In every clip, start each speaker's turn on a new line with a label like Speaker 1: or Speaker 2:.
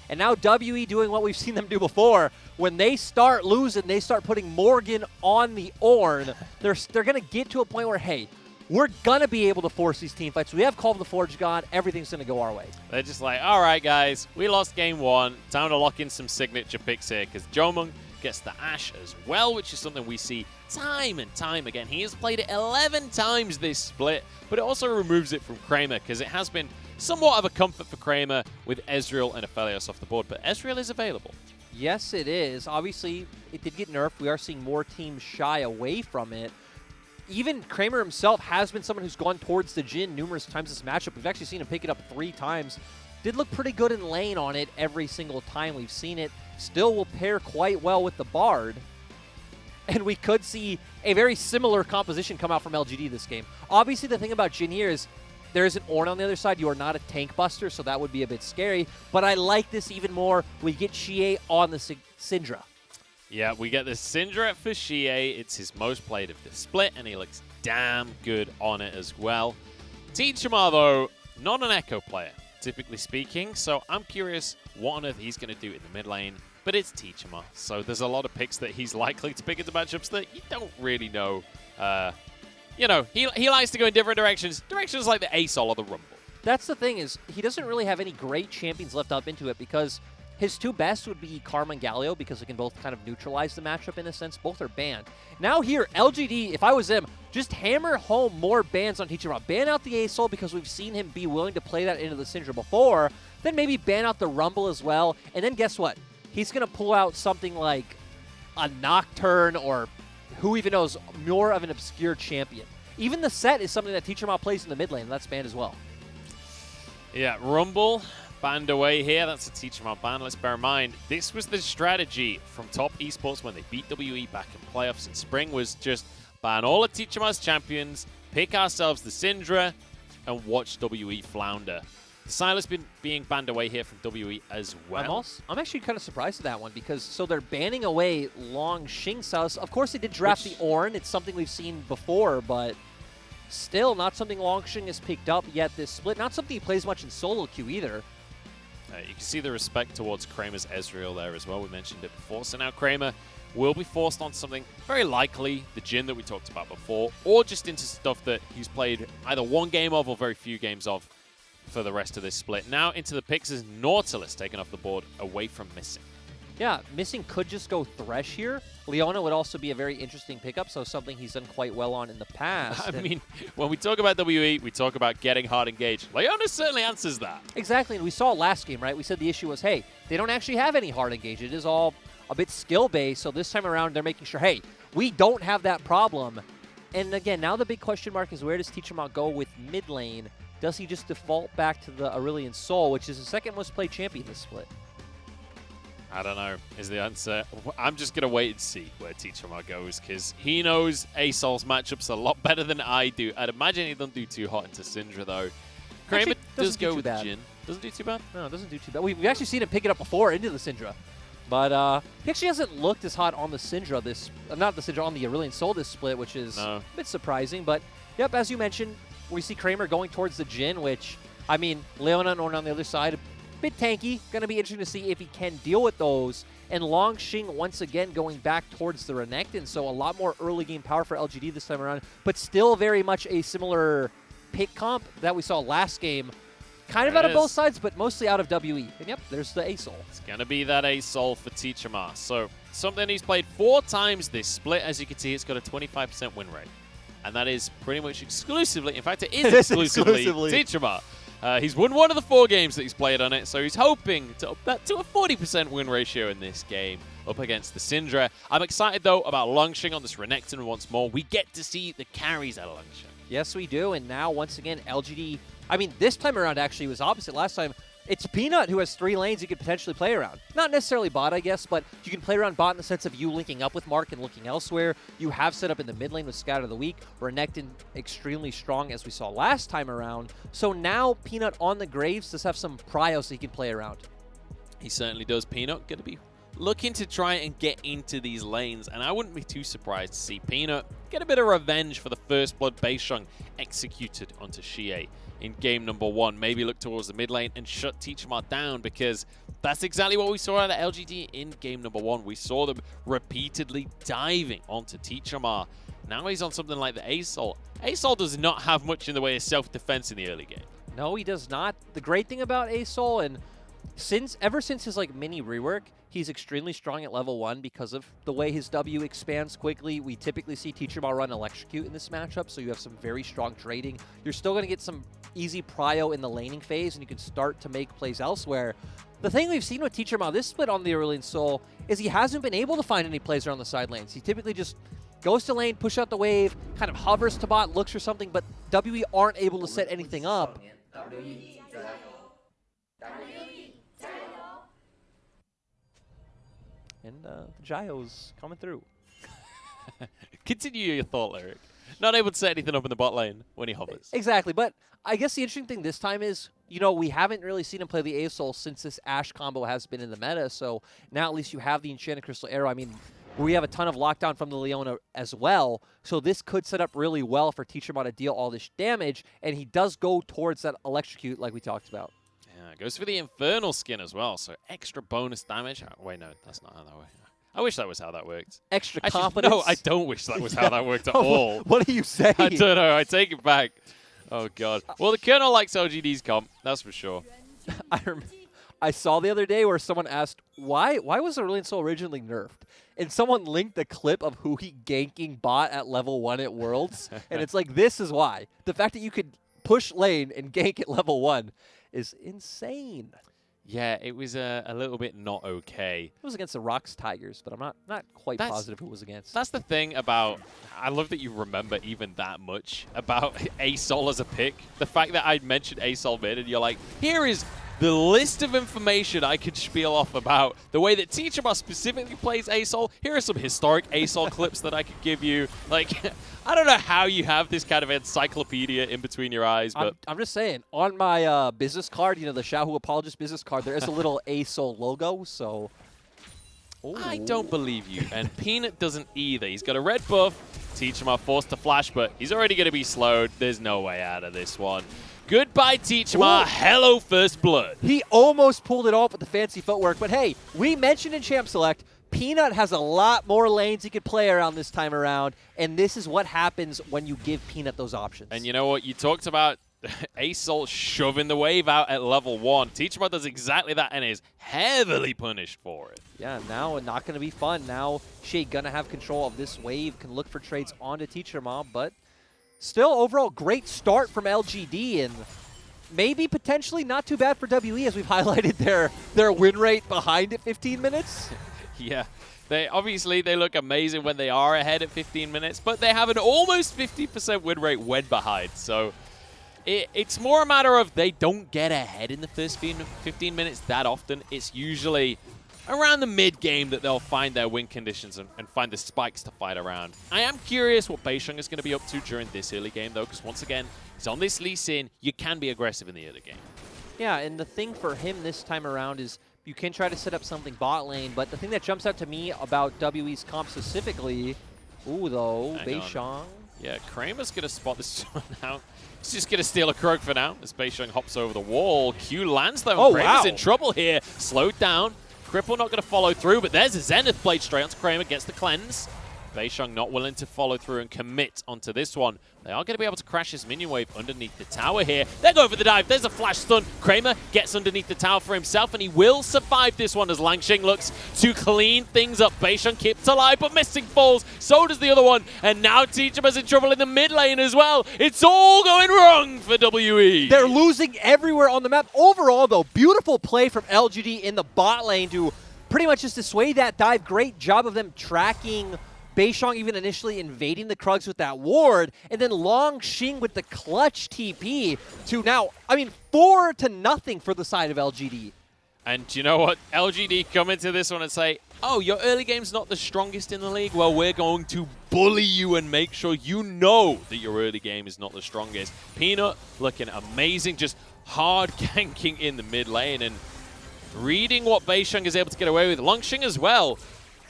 Speaker 1: And now WE doing what we've seen them do before. When they start losing, they start putting Morgan on the Ornn. They're going to get to a point where, hey, we're going to be able to force these team fights. We have Call of the Forge God. Everything's going to go our way.
Speaker 2: They're just like, all right, guys, we lost game 1. Time to lock in some signature picks here because Jomung gets the Ashe as well, which is something we see time and time again. He has played it 11 times this split, but it also removes it from Kramer because it has been somewhat of a comfort for Kramer with Ezreal and Aphelios off the board, but Ezreal is available.
Speaker 1: Yes, it is. Obviously, it did get nerfed. We are seeing more teams shy away from it. Even Kramer himself has been someone who's gone towards the Jhin numerous times this matchup. We've actually seen him pick it up 3 times. Did look pretty good in lane on it every single time we've seen it. Still will pair quite well with the Bard. And we could see a very similar composition come out from LGD this game. Obviously, the thing about Jhin here is there is an Ornn on the other side. You are not a tank buster, so that would be a bit scary. But I like this even more. We get Xie on the Syndra.
Speaker 2: Yeah, we get the Syndra for Xie. It's his most played of the split, and he looks damn good on it as well. Teachama, though, not an Echo player, typically speaking, so I'm curious what on earth he's going to do in the mid lane, but it's Teachama, so there's a lot of picks that he's likely to pick into matchups that you don't really know. You know, he likes to go in different directions like the ASOL or the Rumble.
Speaker 1: That's the thing is he doesn't really have any great champions left up into it because his 2 best would be Karma and Galio because they can both kind of neutralize the matchup in a sense. Both are banned. Now here, LGD, if I was them, just hammer home more bans on Teachama. Ban out the ASOL because we've seen him be willing to play that into the Syndra before. Then maybe ban out the Rumble as well. And then guess what? He's going to pull out something like a Nocturne or who even knows, more of an obscure champion. Even the set is something that Teachama plays in the mid lane, and that's banned as well.
Speaker 2: Yeah, Rumble banned away here. That's a Teachama ban. Let's bear in mind, this was the strategy from Top Esports when they beat WE back in playoffs in spring, was just ban all of Teachama's champions, pick ourselves the Syndra, and watch WE flounder. Silas been being banned away here from WE as well.
Speaker 1: I'm actually kind of surprised at that one because so they're banning away Long Xing Silas. Of course, they did draft the Ornn. It's something we've seen before, but still not something Long Xing has picked up yet this split. Not something he plays much in solo queue either.
Speaker 2: You can see the respect towards Kramer's Ezreal there as well. We mentioned it before. So now Kramer will be forced on something very likely, the Jhin that we talked about before, or just into stuff that he's played either one game of or very few games of for the rest of this split. Now into the picks is Nautilus taken off the board away from Missing.
Speaker 1: Yeah, Missing could just go Thresh here. Leona would also be a very interesting pickup, so something he's done quite well on in the past.
Speaker 2: I mean, when we talk about WE, we talk about getting hard engaged. Leona certainly answers that.
Speaker 1: Exactly, and we saw last game, right? We said the issue was, hey, they don't actually have any hard engage. It is all a bit skill-based, so this time around they're making sure, hey, we don't have that problem. And again, now the big question mark is where does Teachama go with mid lane? Does he just default back to the Aurelion Sol, which is the second most played champion this split?
Speaker 2: I don't know, is the answer. I'm just going to wait and see where Teachama goes, because he knows ASOL's matchups a lot better than I do. I'd imagine he doesn't do too hot into Syndra, though. Kramer does go with Jhin. Doesn't do too bad?
Speaker 1: No, it doesn't do too bad. We've actually seen him pick it up before into the Syndra. But he actually hasn't looked as hot on the Syndra not the Syndra, on the Aurelion Sol this split, which is a bit surprising. But, yep, as you mentioned, we see Kramer going towards the Jhin, which, I mean, Leona and Ornn on the other side, a bit tanky. Going to be interesting to see if he can deal with those. And Long Xing once again going back towards the Renekton, so a lot more early game power for LGD this time around, but still very much a similar pick comp that we saw last game. Kind of out of both sides, but mostly out of WE. And yep, there's the ASOL.
Speaker 2: It's going to be that ASOL for Teachama. So something he's played 4 times this split. As you can see, it's got a 25% win rate. And that is pretty much exclusively, in fact, it is exclusively Teachama. He's won 1 of the 4 games that he's played on it, so he's hoping to up that to a 40% win ratio in this game up against the Syndra. I'm excited, though, about Long Xing on this Renekton once more. We get to see the carries out of Long Xing.
Speaker 1: Yes, we do, and now, once again, LGD... I mean, this time around, actually, was opposite. Last time, it's Peanut who has 3 lanes you could potentially play around. Not necessarily bot, I guess, but you can play around bot in the sense of you linking up with Mark and looking elsewhere. You have set up in the mid lane with Scout of the Week. Renekton extremely strong, as we saw last time around. So now, Peanut on the Graves does have some prio so he can play around.
Speaker 2: He certainly does. Peanut going to be looking to try and get into these lanes, and I wouldn't be too surprised to see Peanut get a bit of revenge for the First Blood base shung executed onto Xie in game number 1. Maybe look towards the mid lane and shut Teachama down, because That's exactly what we saw out of LGD in game number 1. We saw them repeatedly diving onto Teachamar. Now he's on something like the Asol. Asol does not have much in the way of self-defense in the early game.
Speaker 1: No, he does not. The great thing about Asol, and ever since his mini rework, he's extremely strong at level 1 because of the way his W expands quickly. We typically see Teachamar run Electrocute in this matchup, so you have some very strong trading. You're still going to get some easy prio in the laning phase, and you can start to make plays elsewhere. The thing we've seen with Teachamar this split on the Aurelion Sol is he hasn't been able to find any plays around the side lanes. He typically just goes to lane, push out the wave, kind of hovers to bot, looks for something, but WE aren't able to set anything up. And the Gio's coming through.
Speaker 2: Continue your thought, Lyric. Not able to set anything up in the bot lane when he hovers.
Speaker 1: Exactly, but I guess the interesting thing this time is, we haven't really seen him play the Asol since this Ashe combo has been in the meta, so now at least you have the Enchanted Crystal Arrow. I mean, we have a ton of lockdown from the Leona as well, so this could set up really well for Teachamar to deal all this damage, and he does go towards that Electrocute like we talked about.
Speaker 2: Yeah, goes for the Infernal skin as well, so extra bonus damage. Oh, wait, no, that's not how that works. I wish that was how that worked.
Speaker 1: Extra confidence.
Speaker 2: No, I don't wish that was how that worked at all.
Speaker 1: What are you saying?
Speaker 2: I don't know. I take it back. Oh, God. Well, the Colonel likes LGD's comp, that's for sure.
Speaker 1: I saw the other day where someone asked, why was Aurelion Sol originally nerfed? And someone linked the clip of who he ganking bot at level 1 at Worlds. And it's like, this is why. The fact that you could push lane and gank at level 1 is insane.
Speaker 2: Yeah, it was a little bit not okay.
Speaker 1: It was against the Rocks Tigers, but I'm not quite positive who it was against.
Speaker 2: That's the thing about... I love that you remember even that much about Asol as a pick. The fact that I mentioned Asol mid and you're like, here is the list of information I could spiel off about the way that Teachamar specifically plays Asol. Here are some historic Asol clips that I could give you. Like, I don't know how you have this kind of encyclopedia in between your eyes, but...
Speaker 1: I'm just saying, on my business card, the Shahu Apologist business card, there is a little Asol logo, so... Ooh.
Speaker 2: I don't believe you, and Peanut doesn't either. He's got a red buff. Teachamar forced to flash, but he's already going to be slowed. There's no way out of this one. Goodbye, Teachamar. Hello, First Blood.
Speaker 1: He almost pulled it off with the fancy footwork, but hey, we mentioned in Champ Select, Peanut has a lot more lanes he could play around this time around, and this is what happens when you give Peanut those options.
Speaker 2: And you know what? You talked about Asol shoving the wave out at level 1. Teachamar does exactly that and is heavily punished for it.
Speaker 1: Yeah, now not going to be fun. Now Shay going to have control of this wave, can look for trades onto Teachamar, but still overall great start from LGD, and maybe potentially not too bad for WE as we've highlighted their win rate behind at 15 minutes.
Speaker 2: Yeah. They look amazing when they are ahead at 15 minutes, but they have an almost 50% win rate when behind. So it's more a matter of they don't get ahead in the first 15 minutes that often. It's usually around the mid-game that they'll find their win conditions and find the spikes to fight around. I am curious what Beisheng is going to be up to during this early game, though, because once again, he's on this Lee Sin. You can be aggressive in the early game.
Speaker 1: Yeah, and the thing for him this time around is you can try to set up something bot lane, but the thing that jumps out to me about WE's comp specifically, Beisheng.
Speaker 2: Yeah, Kramer's going to spot this one out. He's just going to steal a Krog for now as Beisheng hops over the wall. Q lands, though. Kramer's in trouble here. Slowed down. Cripple not going to follow through, but there's a Zenith Blade straight onto Kramer, gets the cleanse. Beisheng not willing to follow through and commit onto this one. They are going to be able to crash this minion wave underneath the tower here. They're going for the dive. There's a flash stun. Kramer gets underneath the tower for himself, and he will survive this one as Langxing looks to clean things up. Beisheng keeps alive, but missing falls. So does the other one. And now Teachamar's in trouble in the mid lane as well. It's all going wrong for WE.
Speaker 1: They're losing everywhere on the map. Overall, though, beautiful play from LGD in the bot lane to pretty much just dissuade that dive. Great job of them tracking Beisheng even initially invading the Krugs with that ward, and then Langxing with the clutch TP to now, 4-0 for the side of LGD.
Speaker 2: And you know what? LGD come into this one and say, oh, your early game's not the strongest in the league? Well, we're going to bully you and make sure you know that your early game is not the strongest. Peanut looking amazing, just hard ganking in the mid lane and reading what Beisheng is able to get away with. Langxing as well,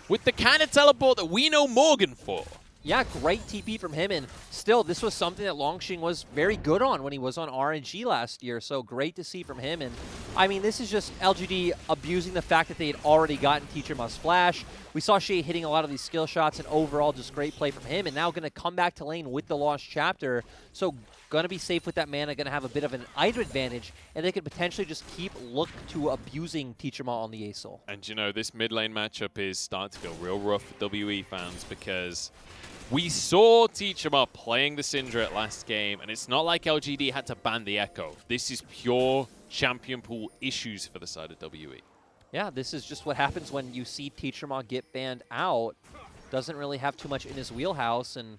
Speaker 2: with the kind of teleport that we know Morgan for.
Speaker 1: Yeah, great TP from him, and still, this was something that Langxing was very good on when he was on RNG last year, so great to see from him. And I mean, this is just LGD abusing the fact that they had already gotten Teacher Must Flash. We saw Shea hitting a lot of these skill shots, and overall just great play from him, and now going to come back to lane with the Lost Chapter. So going to be safe with that mana, going to have a bit of an item advantage, and they could potentially just look to abusing Teacher Ma on the ASOL.
Speaker 2: And you know, this mid lane matchup is starting to go real rough for WE fans because we saw Teacher Ma playing the Syndra at last game, and it's not like LGD had to ban the Echo. This is pure champion pool issues for the side of WE.
Speaker 1: Yeah, this is just what happens when you see Teacher Ma get banned out. Doesn't really have too much in his wheelhouse, and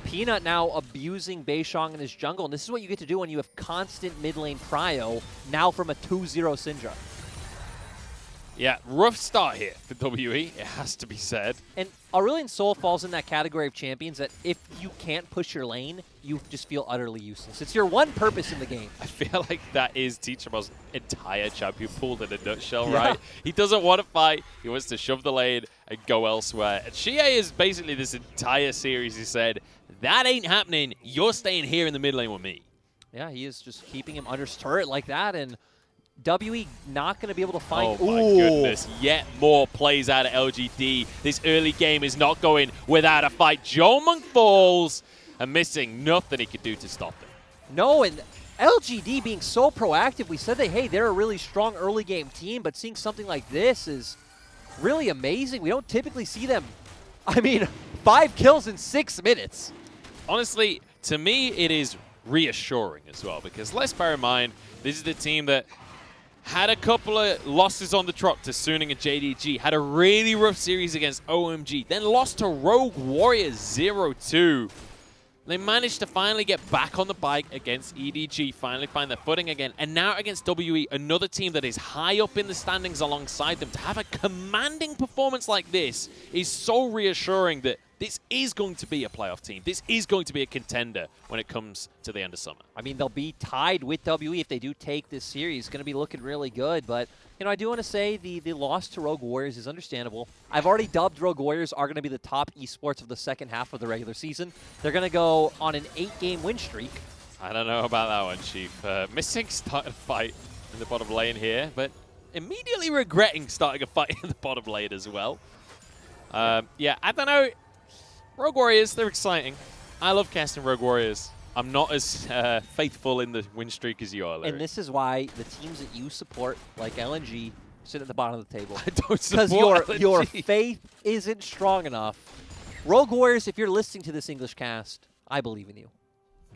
Speaker 1: Peanut now abusing Beishong in his jungle, and this is what you get to do when you have constant mid lane prio, now from a 2-0 Syndra.
Speaker 2: Yeah, rough start here for WE, it has to be said.
Speaker 1: And Aurelion Sol falls in that category of champions that if you can't push your lane, you just feel utterly useless. It's your one purpose in the game.
Speaker 2: I feel like that is Teacher Ma's entire champion pool in a nutshell, right? He doesn't want to fight, he wants to shove the lane and go elsewhere. And Shea is basically this entire series, he said, that ain't happening, you're staying here in the mid lane with me.
Speaker 1: Yeah, he is just keeping him under his turret like that, and WE not going to be able to find...
Speaker 2: Oh my goodness, yet more plays out of LGD. This early game is not going without a fight. Joe Monk falls and missing nothing he could do to stop him.
Speaker 1: No, and LGD being so proactive, we said that, hey, they're a really strong early game team, but seeing something like this is really amazing. We don't typically see them, I mean, 5 kills in 6 minutes.
Speaker 2: Honestly, to me, it is reassuring as well, because let's bear in mind, this is the team that had a couple of losses on the trot to Suning and JDG, had a really rough series against OMG, then lost to Rogue Warriors 0-2. They managed to finally get back on the bike against EDG, finally find their footing again, and now against WE, another team that is high up in the standings alongside them. To have a commanding performance like this is so reassuring that this is going to be a playoff team. This is going to be a contender when it comes to the end of summer.
Speaker 1: I mean, they'll be tied with WE if they do take this series. It's going to be looking really good. But, you know, I do want to say the loss to Rogue Warriors is understandable. I've already dubbed Rogue Warriors are going to be the top esports of the second half of the regular season. They're going to go on an 8-game win streak.
Speaker 2: I don't know about that one, Chief. Missing started a fight in the bottom lane here, but immediately regretting starting a fight in the bottom lane as well. Yeah, I don't know. Rogue Warriors, they're exciting. I love casting Rogue Warriors. I'm not as faithful in the win streak as you are, Larry.
Speaker 1: And this is why the teams that you support, like LNG, sit at the bottom of the table.
Speaker 2: I don't support
Speaker 1: because your faith isn't strong enough. Rogue Warriors, if you're listening to this English cast, I believe in you.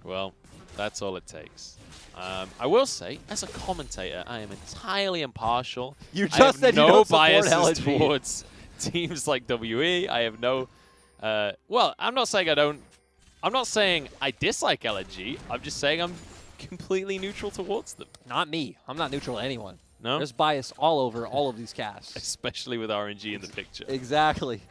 Speaker 2: Well, that's all it takes. I will say, as a commentator, I am entirely impartial.
Speaker 1: You just said you don't support
Speaker 2: biases
Speaker 1: LNG.
Speaker 2: towards teams like WE. I have no... well, I'm not saying I'm not saying I dislike LNG. I'm just saying I'm completely neutral towards them.
Speaker 1: Not me. I'm not neutral to anyone.
Speaker 2: No?
Speaker 1: There's bias all over all of these casts.
Speaker 2: Especially with RNG in the picture.
Speaker 1: Exactly.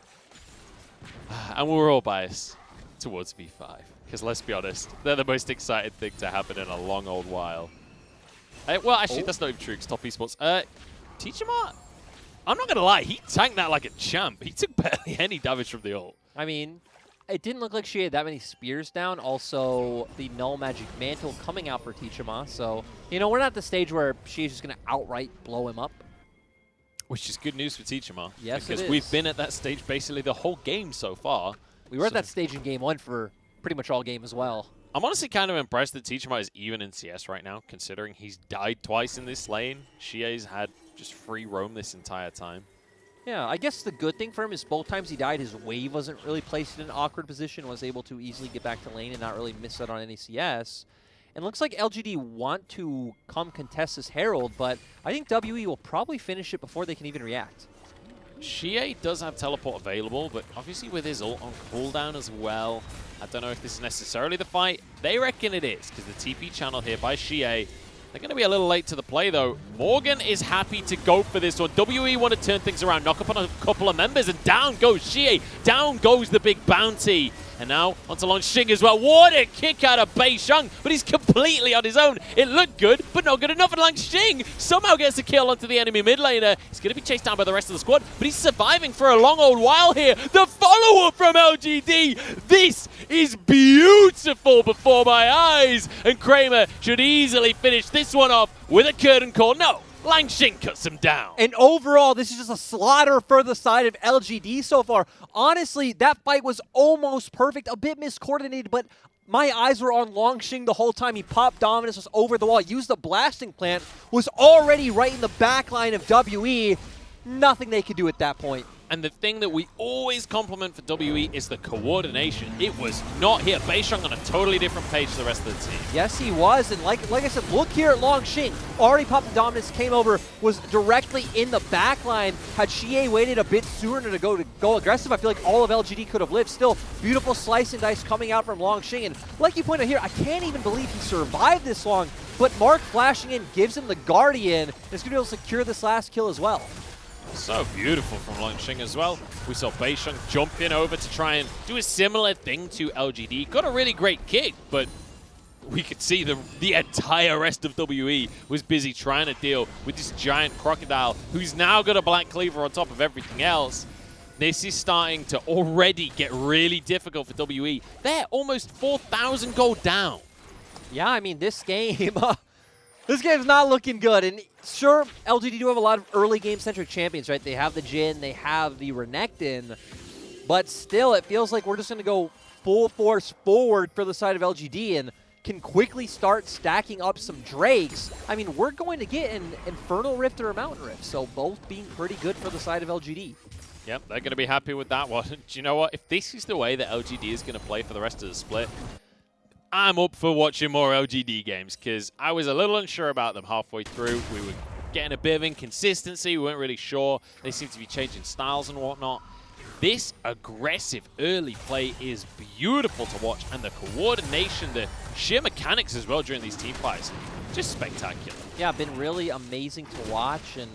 Speaker 2: And we're all biased towards V5. Because let's be honest, they're the most exciting thing to happen in a long old while. Well, actually, that's not even true, 'cause top esports. Teacher Ma, I'm not going to lie, he tanked that like a champ. He took barely any damage from the ult.
Speaker 1: I mean, it didn't look like she had that many spears down. Also, the Null Magic Mantle coming out for Teacher Ma. So, you know, we're not at the stage where she's just going to outright blow him up.
Speaker 2: Which is good news for Teacher Ma.
Speaker 1: Yes,
Speaker 2: because
Speaker 1: it is.
Speaker 2: we've been at that stage basically the whole game so far.
Speaker 1: We were at that stage in Game 1 for pretty much all game as well.
Speaker 2: I'm honestly kind of impressed that Teacher Ma is even in CS right now, considering he's died twice in this lane. Shie's had just free roam this entire time.
Speaker 1: Yeah, I guess the good thing for him is both times he died, his wave wasn't really placed in an awkward position, was able to easily get back to lane and not really miss out on any CS. And looks like LGD want to come contest this Herald, but I think WE will probably finish it before they can even react.
Speaker 2: Shie does have teleport available, but obviously with his ult on cooldown as well, I don't know if this is necessarily the fight. They reckon it is, because the TP channel here by Shie, they're going to be a little late to the play, though. Morgan is happy to go for this one. WE want to turn things around, knock up on a couple of members, and down goes Shie. Down goes the big bounty. And now onto Longxing as well. What a kick out of Bei Sheng, but he's completely on his own. It looked good, but not good enough. And Longxing somehow gets a kill onto the enemy mid laner. He's going to be chased down by the rest of the squad, but he's surviving for a long old while here. The follow-up from LGD. This is beautiful before my eyes. And Kramer should easily finish this one off with a curtain call. No. Longxing cuts him down.
Speaker 1: And overall, this is just a slaughter for the side of LGD so far. Honestly, that fight was almost perfect, a bit miscoordinated, but my eyes were on Longxing the whole time. He popped Dominus, was over the wall, used the blasting plant, was already right in the back line of WE. Nothing they could do at that point.
Speaker 2: And the thing that we always compliment for WE is the coordination. It was not here. Bei Sheng on a totally different page to the rest of the team.
Speaker 1: Yes, he was. And like I said, look here at Longxing. Already popped the Dominus, came over, was directly in the back line. Had Xie waited a bit sooner to go aggressive, I feel like all of LGD could have lived. Still, beautiful slice and dice coming out from Longxing. And like you pointed out here, I can't even believe he survived this long. But Mark flashing in gives him the Guardian. And he's going to be able to secure this last kill as well.
Speaker 2: So beautiful from Longxing as well. We saw Bei Sheng jump in over to try and do a similar thing to LGD. Got a really great kick, but we could see the entire rest of WE was busy trying to deal with this giant crocodile who's now got a Black Cleaver on top of everything else. This is starting to already get really difficult for WE. They're almost 4,000 gold down.
Speaker 1: Yeah, I mean, this game... This game's not looking good, and sure, LGD do have a lot of early game-centric champions, right? They have the Jhin, they have the Renekton, but still, it feels like we're just going to go full force forward for the side of LGD and can quickly start stacking up some Drakes. I mean, we're going to get an Infernal Rift or a Mountain Rift, so both being pretty good for the side of LGD.
Speaker 2: Yep, they're going to be happy with that one. Do you know what? If this is the way that LGD is going to play for the rest of the split, I'm up for watching more LGD games because I was a little unsure about them halfway through. We were getting a bit of inconsistency. We weren't really sure. They seem to be changing styles and whatnot. This aggressive early play is beautiful to watch, and the coordination, the sheer mechanics as well during these team fights, just spectacular.
Speaker 1: Yeah, been really amazing to watch, and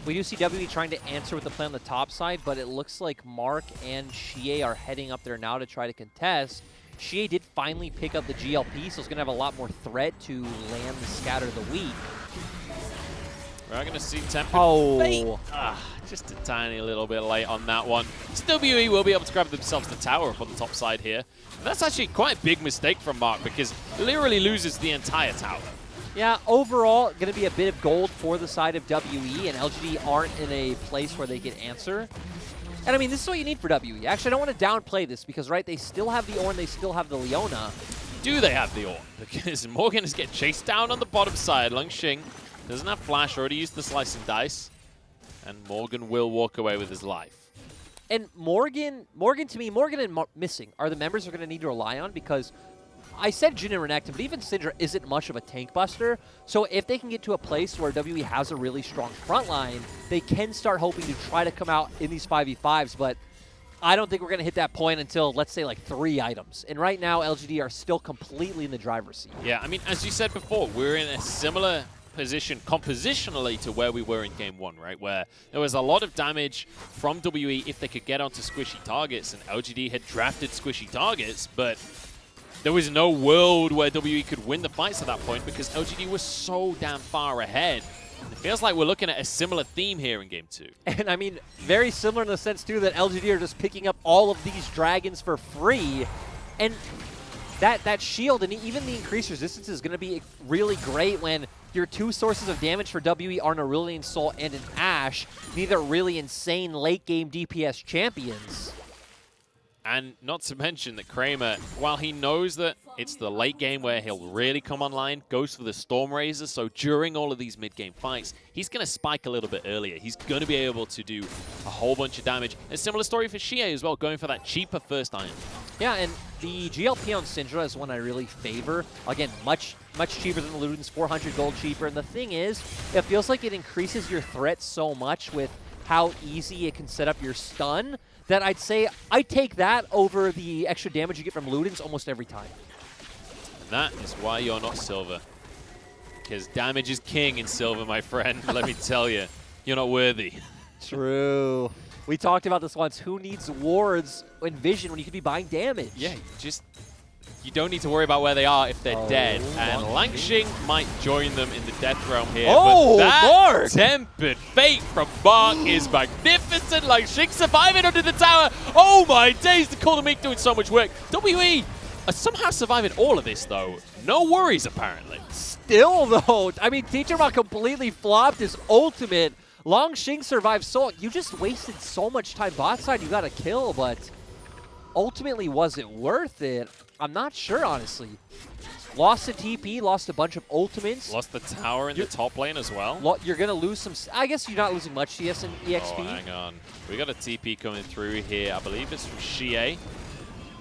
Speaker 1: we do see WE trying to answer with the play on the top side, but it looks like Mark and Xie are heading up there now to try to contest. Xie did finally pick up the GLP, so he's going to have a lot more threat to land the Scatter of the Weak.
Speaker 2: We're going to see Tempered
Speaker 1: Fate.
Speaker 2: Just a tiny little bit late on that one. So WE will be able to grab themselves the tower up on the top side here. And that's actually quite a big mistake from Mark because he literally loses the entire tower.
Speaker 1: Yeah, overall, going to be a bit of gold for the side of WE, and LGD aren't in a place where they can answer. And I mean, this is what you need for WE. Actually, I don't want to downplay this because, right, they still have the Ornn, they still have the Leona.
Speaker 2: Do they have the Ornn? Because Morgan is getting chased down on the bottom side. Longxing doesn't have flash, already used the slice and dice. And Morgan will walk away with his life.
Speaker 1: And Morgan to me, Morgan and Missing are the members we're going to need to rely on because I said Jhin and Renekton, but even Syndra isn't much of a tank buster. So if they can get to a place where WE has a really strong front line, they can start hoping to try to come out in these 5v5s. But I don't think we're going to hit that point until, let's say, like 3 items. And right now, LGD are still completely in the driver's seat.
Speaker 2: Yeah, I mean, as you said before, we're in a similar position compositionally to where we were in Game 1, right? Where there was a lot of damage from WE if they could get onto squishy targets, and LGD had drafted squishy targets, but there was no world where WE could win the fights at that point because LGD was so damn far ahead. It feels like we're looking at a similar theme here in Game 2.
Speaker 1: And I mean, very similar in the sense, too, that LGD are just picking up all of these dragons for free. And that shield and even the increased resistance is going to be really great when your 2 sources of damage for WE are an Aurelion Sol and an Ashe. Neither really insane late-game DPS champions.
Speaker 2: And not to mention that Kramer, while he knows that it's the late game where he'll really come online, goes for the Storm Razor, so during all of these mid-game fights, he's going to spike a little bit earlier. He's going to be able to do a whole bunch of damage. A similar story for Xie as well, going for that cheaper first item.
Speaker 1: Yeah, and the GLP on Syndra is one I really favor. Again, much cheaper than the Ludens, 400 gold cheaper. And the thing is, it feels like it increases your threat so much with how easy it can set up your stun that I'd say I take that over the extra damage you get from Ludens almost every time.
Speaker 2: And that is why you're not Silver. Because damage is king in Silver, my friend. Let me tell you, you're not worthy.
Speaker 1: True. We talked about this once. Who needs wards and vision when you could be buying damage?
Speaker 2: Yeah, you don't need to worry about where they are if they're dead. And Langxing might join them in the death realm here.
Speaker 1: Oh,
Speaker 2: but that
Speaker 1: Mark!
Speaker 2: tempered fate from Mark is magnificent. Langxing surviving under the tower. Oh my days, the Cold Meek doing so much work. WE are somehow surviving all of this though. No worries apparently.
Speaker 1: Still though, I mean, Teacherma completely flopped his ultimate. Langxing survived so you just wasted so much time bot side. You got a kill, but ultimately was it worth it? I'm not sure, honestly. Lost a TP, lost a bunch of ultimates.
Speaker 2: Lost the tower in the top lane as well.
Speaker 1: You're going to lose some... I guess you're not losing much CS and EXP.
Speaker 2: Oh, hang on. We got a TP coming through here. I believe it's from Xie.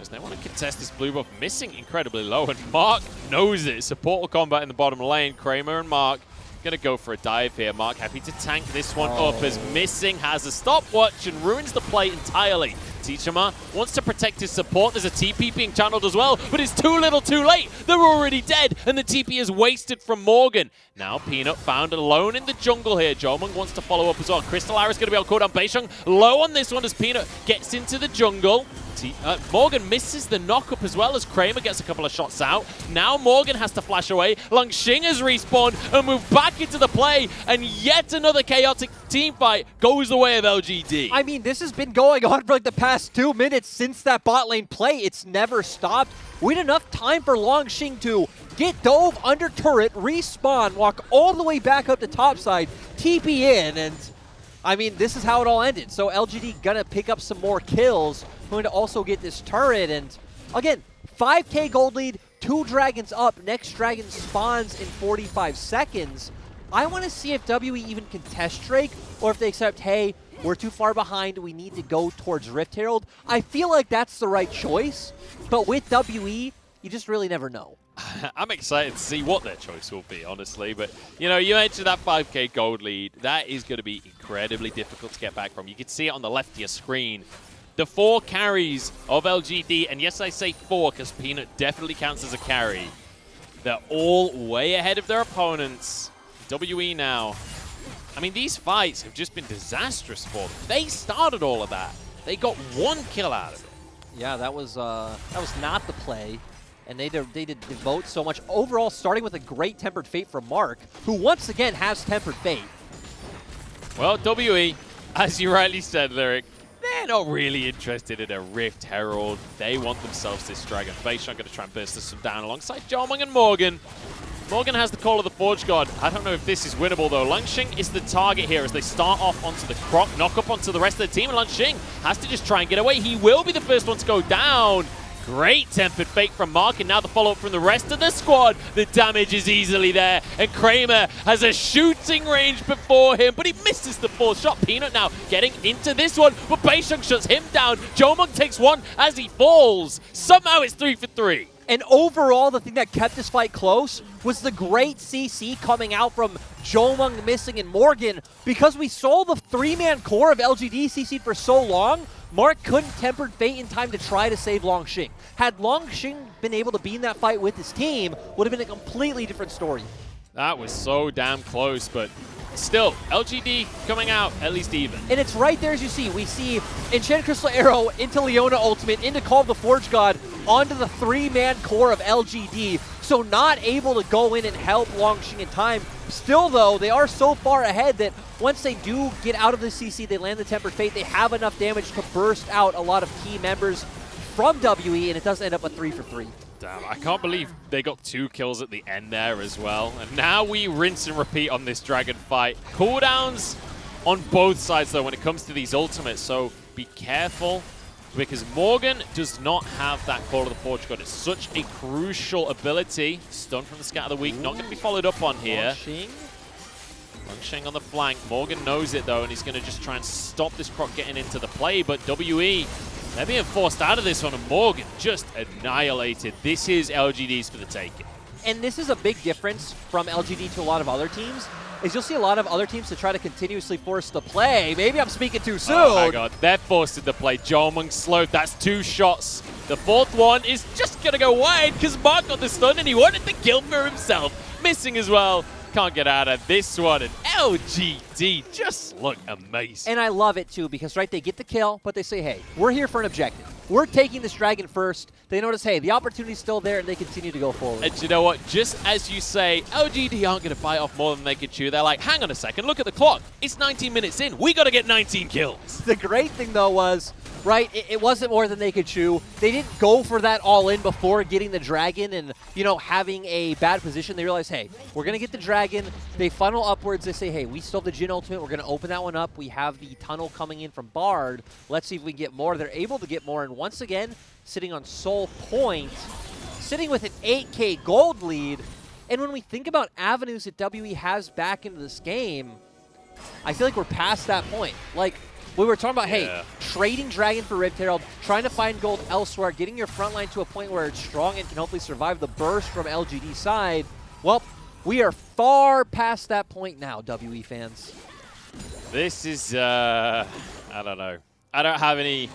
Speaker 2: As they want to contest this blue buff, missing incredibly low, and Mark knows it. Support combat in the bottom lane. Kramer and Mark going to go for a dive here. Mark happy to tank this one up as Missing has a stopwatch and ruins the play entirely. Teacherma wants to protect his support. There's a TP being channeled as well, but it's too little too late. They're already dead, and the TP is wasted from Morgan. Now Peanut found alone in the jungle here. Jomung wants to follow up as well. Crystal Arrow is going to be able to call down Beisheng. Low on this one as Peanut gets into the jungle. Morgan misses the knock-up as well as Kramer gets a couple of shots out. Now Morgan has to flash away. Langxing has respawned and moved back into the play, and yet another chaotic team fight goes the way of LGD.
Speaker 1: I mean, this has been going on for like the past 2 minutes since that bot lane play. It's never stopped. We had enough time for Langxing to get dove under turret, respawn, walk all the way back up to topside, TP in, and I mean, this is how it all ended. So LGD gonna pick up some more kills, going to also get this turret, and again, 5K gold lead, 2 dragons up, next dragon spawns in 45 seconds. I want to see if WE even can test Drake, or if they accept, hey, we're too far behind, we need to go towards Rift Herald. I feel like that's the right choice, but with WE, you just really never know.
Speaker 2: I'm excited to see what their choice will be, honestly. But, you know, you mentioned that 5K gold lead. That is going to be incredibly difficult to get back from. You can see it on the left of your screen. The 4 carries of LGD, and yes, I say 4 because Peanut definitely counts as a carry. They're all way ahead of their opponents. WE now. I mean, these fights have just been disastrous for them. They started all of that. They got 1 kill out of it.
Speaker 1: Yeah, that was not the play. And they did devote so much. Overall, starting with a great Tempered Fate from Mark, who once again has Tempered Fate.
Speaker 2: Well, WE, as you rightly said, Lyric, they're not really interested in a Rift Herald. They want themselves this Dragon. Beisheng going to try and burst this one down alongside Jomung and Morgan. Morgan has the Call of the Forge God. I don't know if this is winnable, though. Langxing is the target here as they start off onto the Croc, knock up onto the rest of the team, and Langxing has to just try and get away. He will be the first one to go down. Great Tempered Fate from Mark, and now the follow-up from the rest of the squad. The damage is easily there, and Kramer has a shooting range before him, but he misses the 4th shot. Peanut now getting into this one, but Beisheng shuts him down. Jomung takes 1 as he falls. Somehow it's 3 for 3.
Speaker 1: And overall, the thing that kept this fight close was the great CC coming out from Jomung, Missing, and Morgan. Because we saw the 3-man core of LGD CC'd for so long, Mark couldn't Tempered Fate in time to try to save Langxing. Had Langxing been able to be in that fight with his team, would have been a completely different story.
Speaker 2: That was so damn close, but still, LGD coming out at least even.
Speaker 1: And it's right there as you see. We see Enchanted Crystal Arrow into Leona Ultimate, into Call of the Forge God, onto the 3-man core of LGD. So not able to go in and help Langxing in time. Still, though, they are so far ahead that once they do get out of the CC, they land the Tempered Fate, they have enough damage to burst out a lot of key members from WE, and it does end up a 3 for 3.
Speaker 2: Damn, I can't believe they got 2 kills at the end there as well. And now we rinse and repeat on this Dragon fight. Cooldowns on both sides, though, when it comes to these ultimates, so be careful, because Morgan does not have that Call of the Forge God. It's such a crucial ability. Stun from the Scatter of the Weak, not going to be followed up on here. Langxing on the flank. Morgan knows it, though, and he's going to just try and stop this Croc getting into the play, but WE, they're being forced out of this one, and Morgan just annihilated. This is LGD's for the taking.
Speaker 1: And this is a big difference from LGD to a lot of other teams, is you'll see a lot of other teams to try to continuously force the play. Maybe I'm speaking too soon.
Speaker 2: Oh my god, they're forced the play. Jomung slowed, that's 2 shots. The 4th one is just going to go wide because Mark got the stun and he wanted the kill for himself. Missing as well. can't get out of this one. And LGD just look amazing.
Speaker 1: And I love it, too, because, right, they get the kill, but they say, hey, we're here for an objective. We're taking this dragon first. They notice, hey, the opportunity's still there, and they continue to go forward.
Speaker 2: And you know what? Just as you say, LGD aren't going to bite off more than they can chew. They're like, hang on a second, look at the clock. It's 19 minutes in. We got to get 19 kills.
Speaker 1: The great thing, though, was, right, it wasn't more than they could chew. They didn't go for that all-in before getting the dragon and, you know, having a bad position. They realized, hey, we're going to get the dragon. They funnel upwards. They say, hey, we still have the Jhin ultimate. We're going to open that one up. We have the tunnel coming in from Bard. Let's see if we can get more. They're able to get more. And once again, sitting on Soul Point, sitting with an 8K gold lead. And when we think about avenues that WE has back into this game, I feel like we're past that point. Like, we were talking about, hey, trading Dragon for Rift Herald, trying to find gold elsewhere, getting your front line to a point where it's strong and can hopefully survive the burst from LGD side. Well, we are far past that point now, WE fans.
Speaker 2: This is, I don't know. I don't have any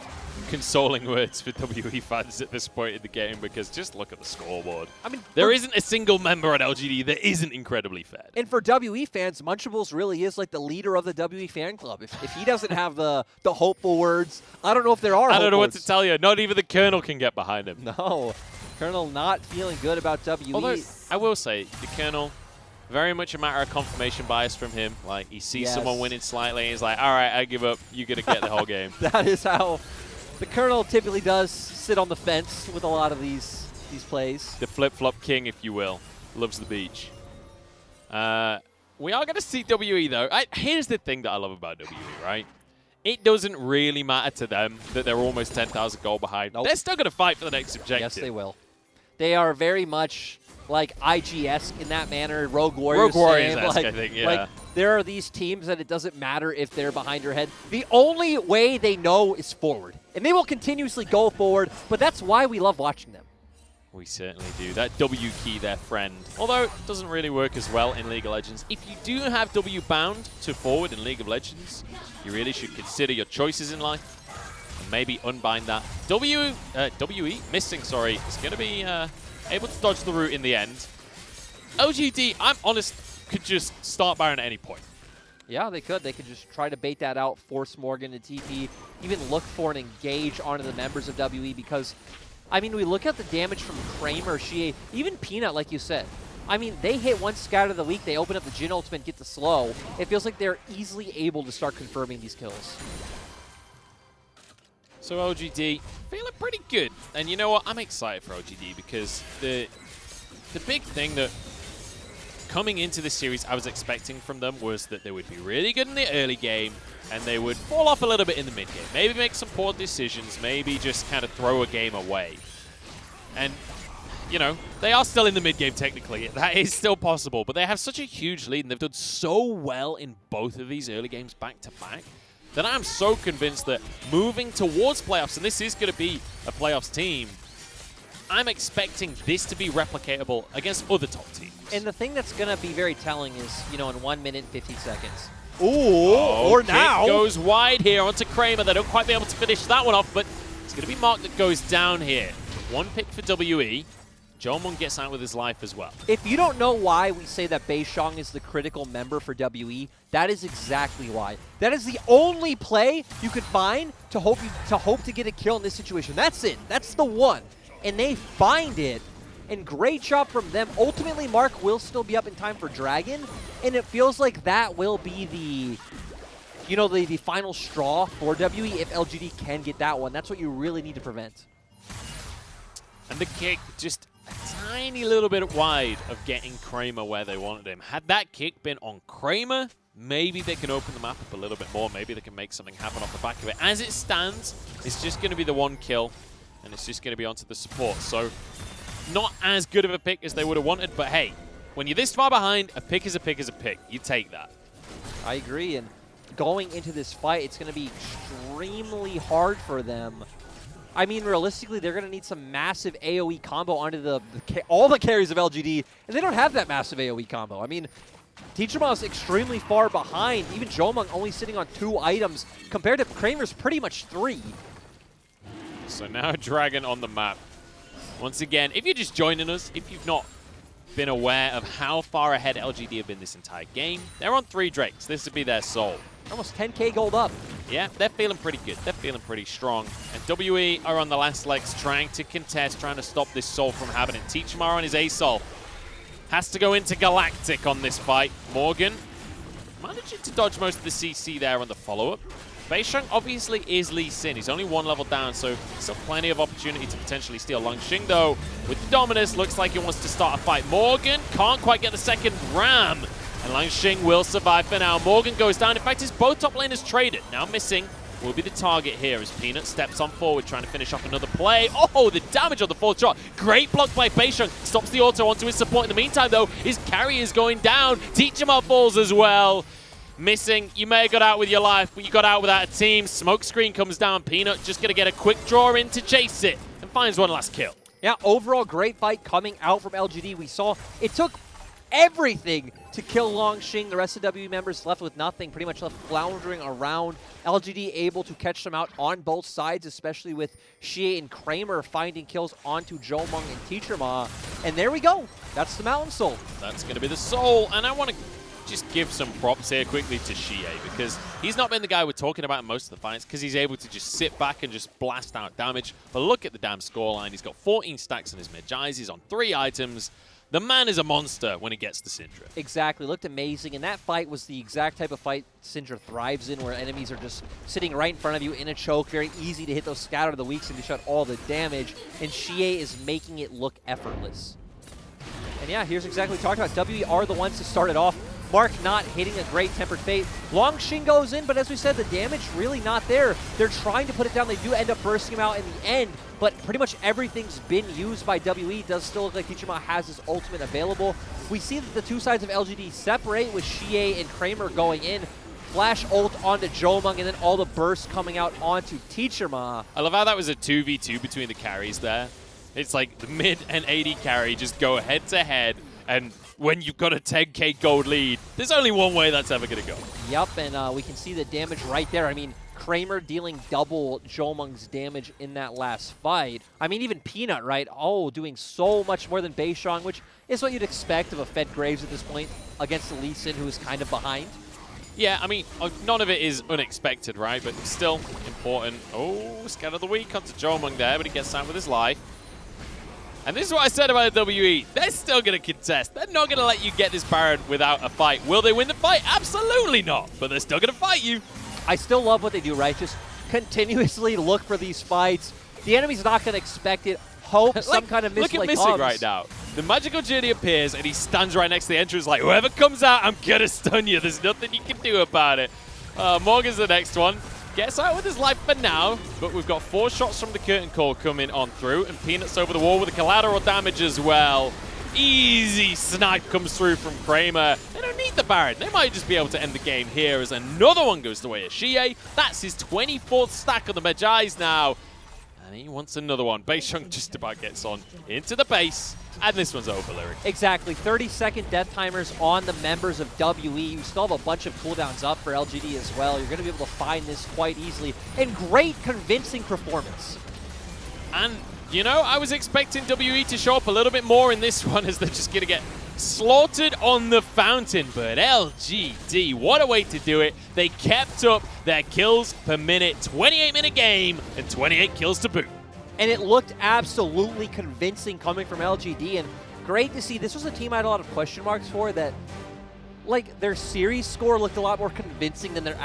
Speaker 2: consoling words for WE fans at this point in the game because just look at the scoreboard. I mean, there isn't a single member at LGD that isn't incredibly fed.
Speaker 1: And for WE fans, Munchables really is like the leader of the WE fan club. If he doesn't have the hopeful words, I don't know if there are.
Speaker 2: I don't know what to tell you. Not even the Colonel can get behind him.
Speaker 1: No, Colonel not feeling good about WE.
Speaker 2: Although I will say the Colonel, very much a matter of confirmation bias from him. Like he sees someone winning slightly, and he's like, "All right, I give up. You're gonna get the whole game." That
Speaker 1: is how the Colonel typically does sit on the fence with a lot of these plays.
Speaker 2: The flip-flop king, if you will. Loves the beach. We are going to see WE, though. Here's the thing that I love about WE, right? It doesn't really matter to them that they're almost 10,000 gold behind. Nope. They're still going to fight for the next objective.
Speaker 1: Yes, they will. They are very much like IG-esque in that manner. Rogue Warriors.
Speaker 2: Rogue Warriors-esque, I think, yeah.
Speaker 1: Like, there are these teams that it doesn't matter if they're behind your head. The only way they know is forward. And they will continuously go forward, but that's why we love watching them.
Speaker 2: We certainly do. That W key, their friend. Although it doesn't really work as well in League of Legends. If you do have W bound to forward in League of Legends, you really should consider your choices in life and maybe unbind that. WE, missing, sorry, is going to be able to dodge the route in the end. LGD, I'm honest, could just start Baron at any point.
Speaker 1: Yeah, they could. They could just try to bait that out, force Morgan to TP, even look for an engage onto the members of WE because, I mean, we look at the damage from Kramer, Xie, even Peanut, like you said. I mean, they hit one scout of the week, they open up the Jhin ultimate, get the slow. It feels like they're easily able to start confirming these kills.
Speaker 2: So LGD, feeling pretty good. And you know what? I'm excited for LGD because the big thing that coming into this series I was expecting from them was that they would be really good in the early game and they would fall off a little bit in the mid game. Maybe make some poor decisions, maybe just kind of throw a game away. And, you know, they are still in the mid game technically. That is still possible, but they have such a huge lead and they've done so well in both of these early games back to back that I'm so convinced that moving towards playoffs, and this is going to be a playoffs team, I'm expecting this to be replicatable against other top teams.
Speaker 1: And the thing that's going to be very telling is, you know, in 1 minute and 50 seconds. Ooh, or now.
Speaker 2: Goes wide here onto Kramer. They don't quite be able to finish that one off, but it's going to be Mark that goes down here. One pick for WE. Jomon gets out with his life as well.
Speaker 1: If you don't know why we say that Beishong is the critical member for WE, that is exactly why. That is the only play you could find to hope to get a kill in this situation. That's it. That's the one. And they find it, and great job from them. Ultimately, Mark will still be up in time for Dragon, and it feels like that will be the, you know, the final straw for WE if LGD can get that one. That's what you really need to prevent.
Speaker 2: And the kick just a tiny little bit wide of getting Kramer where they wanted him. Had that kick been on Kramer, maybe they can open the map up a little bit more. Maybe they can make something happen off the back of it. As it stands, it's just going to be the one kill. And it's just going to be onto the support. So not as good of a pick as they would have wanted, but hey, when you're this far behind, a pick is a pick is a pick. You take that.
Speaker 1: I agree, and going into this fight, it's going to be extremely hard for them. I mean, realistically, they're going to need some massive AoE combo onto all the carries of LGD, and they don't have that massive AoE combo. I mean, Teachama is extremely far behind. Even Jomon only sitting on 2 items, compared to Kramer's pretty much 3.
Speaker 2: So now Dragon on the map. Once again, if you're just joining us, if you've not been aware of how far ahead LGD have been this entire game. They're on 3 Drakes. This would be their soul.
Speaker 1: Almost 10K gold up.
Speaker 2: Yeah, they're feeling pretty good. They're feeling pretty strong. And WE are on the last legs trying to contest, trying to stop this soul from happening. Teachmar on his A-Sol has to go into Galactic on this fight. Morgan managing to dodge most of the CC there on the follow-up. Beisheng obviously is Lee Sin. He's only 1 level down, so still plenty of opportunity to potentially steal. Langxing, though, with the Dominus, looks like he wants to start a fight. Morgan can't quite get the second ram, and Langxing will survive for now. Morgan goes down. In fact, his both top laners traded. Now missing will be the target here as Peanut steps on forward, trying to finish off another play. Oh, the damage on the 4th shot. Great block by Beisheng. Stops the auto onto his support. In the meantime, though, his carry is going down. Teachmar falls as well. Missing. You may have got out with your life, but you got out without a team. Smoke screen comes down. Peanut just going to get a quick draw in to chase it and finds one last kill.
Speaker 1: Yeah, overall great fight coming out from LGD. We saw it took everything to kill Langxing. The rest of W members left with nothing, pretty much left floundering around. LGD able to catch them out on both sides, especially with Xie and Kramer finding kills onto Jomung and Teacherma. And there we go. That's the Mountain Soul.
Speaker 2: That's going to be the soul. And I want to just give some props here quickly to Xie, because he's not been the guy we're talking about in most of the fights, because he's able to just sit back and just blast out damage. But look at the damn scoreline. He's got 14 stacks on his mid-jais. He's on 3 items. The man is a monster when he gets the Syndra.
Speaker 1: Exactly. Looked amazing. And that fight was the exact type of fight Syndra thrives in, where enemies are just sitting right in front of you in a choke. Very easy to hit those scatter to the weaks and to shut all the damage. And Xie is making it look effortless. And yeah, here's exactly what we talked about. WE are the ones to start it off. Mark not hitting a great Tempered Fate. Langxing goes in, but as we said, the damage really not there. They're trying to put it down. They do end up bursting him out in the end, but pretty much everything's been used by WE. Does still look like Teachmar has his ultimate available. We see that the 2 sides of LGD separate, with Xie and Kramer going in. Flash ult onto Jomung, and then all the bursts coming out onto Teachmar.
Speaker 2: I love how that was a 2v2 between the carries there. It's like the mid and AD carry just go head to head, and when you've got a 10K gold lead, there's only one way that's ever going to go.
Speaker 1: Yep, and we can see the damage right there. I mean, Kramer dealing double Jomung's damage in that last fight. I mean, even Peanut, right? Oh, doing so much more than Beisheng, which is what you'd expect of a Fed Graves at this point against the Lee Sin, who is kind of behind.
Speaker 2: Yeah, I mean, none of it is unexpected, right? But still important. Oh, scatter the weak onto Jomung there, but he gets out with his life. And this is what I said about the WE. They're still going to contest. They're not going to let you get this Baron without a fight. Will they win the fight? Absolutely not. But they're still going to fight you.
Speaker 1: I still love what they do, right? Just continuously look for these fights. The enemy's not going to expect it. Hope some kind of misplay
Speaker 2: comes. Look at Missing right now. The magical journey appears, and he stands right next to the entrance like, whoever comes out, I'm going to stun you. There's nothing you can do about it. Morgan's the next one. Gets out with his life for now, but we've got 4 shots from the curtain call coming on through, and Peanut's over the wall with the collateral damage as well. Easy snipe comes through from Kramer. They don't need the Baron. They might just be able to end the game here as another one goes the way of Xie. That's his 24th stack on the Magi now. And he wants another one. Beisheng just about gets on into the base. And this one's over, Lyric.
Speaker 1: Exactly. 30-second death timers on the members of WE. You still have a bunch of cooldowns up for LGD as well. You're going to be able to find this quite easily. And great convincing performance.
Speaker 2: And, you know, I was expecting WE to show up a little bit more in this one, as they're just going to get slaughtered on the fountain. But LGD, what a way to do it. They kept up their kills per minute. 28-minute game and 28 kills to boot.
Speaker 1: And it looked absolutely convincing coming from LGD, and great to see. This was a team I had a lot of question marks for, that like their series score looked a lot more convincing than their